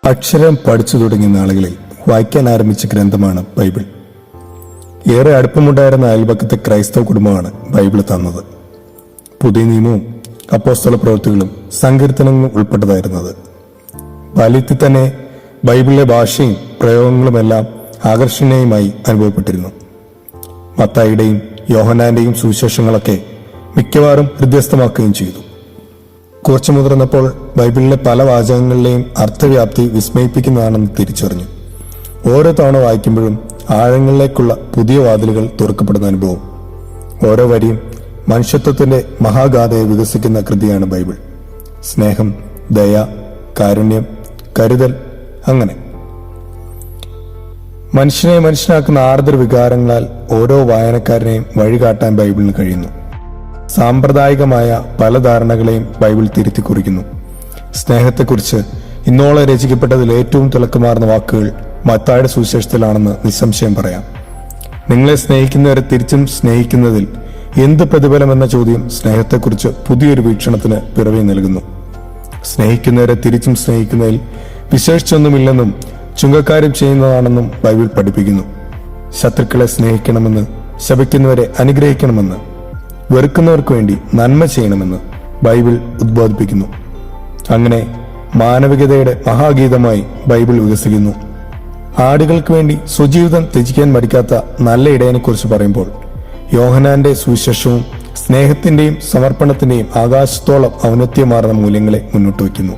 അക്ഷരം പഠിച്ചു തുടങ്ങിയ നാളുകളിൽ വായിക്കാൻ ആരംഭിച്ച ഗ്രന്ഥമാണ് ബൈബിൾ. ഏറെ അടുപ്പമുണ്ടായിരുന്ന അയൽപക്കത്തെ ക്രൈസ്തവ കുടുംബമാണ് ബൈബിൾ തന്നത്. പുതിയ നിയമവും അപ്പോസ്തല പ്രവൃത്തികളും സങ്കീർത്തനങ്ങളും ഉൾപ്പെട്ടതായിരുന്നത്. ബാല്യത്തിൽ തന്നെ ബൈബിളിലെ ഭാഷയും പ്രയോഗങ്ങളുമെല്ലാം ആകർഷണീയമായി അനുഭവപ്പെട്ടിരുന്നു. മത്തായിയുടെയും യോഹന്നാന്റെയും സുവിശേഷങ്ങളൊക്കെ മിക്കവാറും ഹൃദയസ്ഥമാക്കുകയും ചെയ്തു. കുറച്ചു മുതിർന്നപ്പോൾ ബൈബിളിലെ പല വാചകങ്ങളിലെയും അർത്ഥവ്യാപ്തി വിസ്മയിപ്പിക്കുന്നതാണെന്ന് തിരിച്ചറിഞ്ഞു. ഓരോ തവണ വായിക്കുമ്പോഴും ആഴങ്ങളിലേക്കുള്ള പുതിയ വാതിലുകൾ തുറക്കപ്പെടുന്ന അനുഭവം. ഓരോ വരിയും മനുഷ്യത്വത്തിന്റെ മഹാഗാഥയെ വികസിക്കുന്ന കൃതിയാണ് ബൈബിൾ. സ്നേഹം, ദയ, കാരുണ്യം, കരുതൽ, അങ്ങനെ മനുഷ്യനെ മനുഷ്യനാക്കുന്ന ആർദ്ര വികാരങ്ങളാൽ ഓരോ വായനക്കാരനെയും വഴികാട്ടാൻ ബൈബിളിന് കഴിയുന്നു. സാമ്പ്രദായികമായ പല ധാരണകളെയും ബൈബിൾ തിരുത്തി കുറിക്കുന്നു. സ്നേഹത്തെക്കുറിച്ച് ഇന്നോളം രചിക്കപ്പെട്ടതിൽ ഏറ്റവും തിളക്കമാർന്ന വാക്കുകൾ മത്തായിയുടെ സുവിശേഷത്തിലാണെന്ന് നിസ്സംശയം പറയാം. നിങ്ങളെ സ്നേഹിക്കുന്നവരെ തിരിച്ചും സ്നേഹിക്കുന്നതിൽ എന്ത് പ്രതിഫലമെന്ന ചോദ്യം സ്നേഹത്തെക്കുറിച്ച് പുതിയൊരു വീക്ഷണത്തിന് പിറവി നൽകുന്നു. സ്നേഹിക്കുന്നവരെ തിരിച്ചും സ്നേഹിക്കുന്നതിൽ വിശേഷിച്ചൊന്നുമില്ലെന്നും ചുങ്കക്കാരും ചെയ്യുന്നതാണെന്നും ബൈബിൾ പഠിപ്പിക്കുന്നു. ശത്രുക്കളെ സ്നേഹിക്കണമെന്ന്, ശപിക്കുന്നവരെ അനുഗ്രഹിക്കണമെന്ന്, വെറുക്കുന്നവർക്ക് വേണ്ടി നന്മ ചെയ്യണമെന്ന് ബൈബിൾ ഉദ്ബോധിപ്പിക്കുന്നു. അങ്ങനെ മാനവികതയുടെ മഹാഗീതമായി ബൈബിൾ വികസിക്കുന്നു. ആടുകൾക്ക് വേണ്ടി സ്വജീവിതം ത്യജിക്കാൻ മടിക്കാത്ത നല്ല ഇടയനെക്കുറിച്ച് പറയുമ്പോൾ യോഹന്നാന്റെ സുവിശേഷവും സ്നേഹത്തിന്റെയും സമർപ്പണത്തിന്റെയും ആകാശത്തോളം ഔന്നത്യമാർന്ന മൂല്യങ്ങളെ മുന്നോട്ട് വയ്ക്കുന്നു.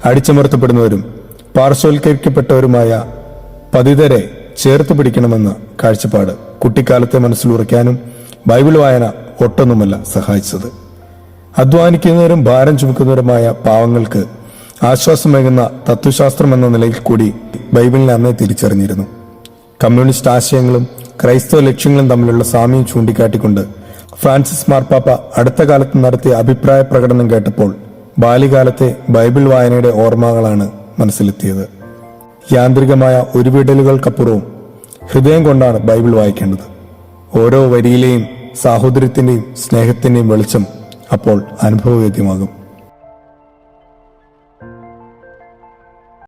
അടിച്ചമർത്തപ്പെടുന്നവരും പാർശ്വവൽക്കരിക്കപ്പെട്ടവരുമായ പതിതരെ ചേർത്ത് പിടിക്കണമെന്ന കാഴ്ചപ്പാട് കുട്ടിക്കാലത്തെ മനസ്സിലുറയ്ക്കാനും ബൈബിൾ വായന ഒട്ടൊന്നുമല്ല സഹായിച്ചത്. അധ്വാനിക്കുന്നവരും ഭാരം ചുമക്കുന്നവരുമായ പാവങ്ങൾക്ക് ആശ്വാസമേകുന്ന തത്വശാസ്ത്രം എന്ന നിലയിൽ കൂടി ബൈബിളിനെ അന്നേ തിരിച്ചറിഞ്ഞിരുന്നു. കമ്മ്യൂണിസ്റ്റ് ആശയങ്ങളും ക്രൈസ്തവ ലക്ഷ്യങ്ങളും തമ്മിലുള്ള സാമ്യം ചൂണ്ടിക്കാട്ടിക്കൊണ്ട് ഫ്രാൻസിസ് മാർപ്പാപ്പ അടുത്ത കാലത്ത് നടത്തിയ അഭിപ്രായ പ്രകടനം കേട്ടപ്പോൾ ബാല്യകാലത്തെ ബൈബിൾ വായനയുടെ ഓർമ്മകളാണ് മനസ്സിലെത്തിയത്. യാന്ത്രികമായ ഉരുവിടലുകൾക്കപ്പുറവും ഹൃദയം കൊണ്ടാണ് ബൈബിൾ വായിക്കേണ്ടത്. ഓരോ വരിയിലെയും സാഹോദര്യത്തിന്റെയും സ്നേഹത്തിന്റെയും വെളിച്ചം അപ്പോൾ അനുഭവവേദ്യമാകും.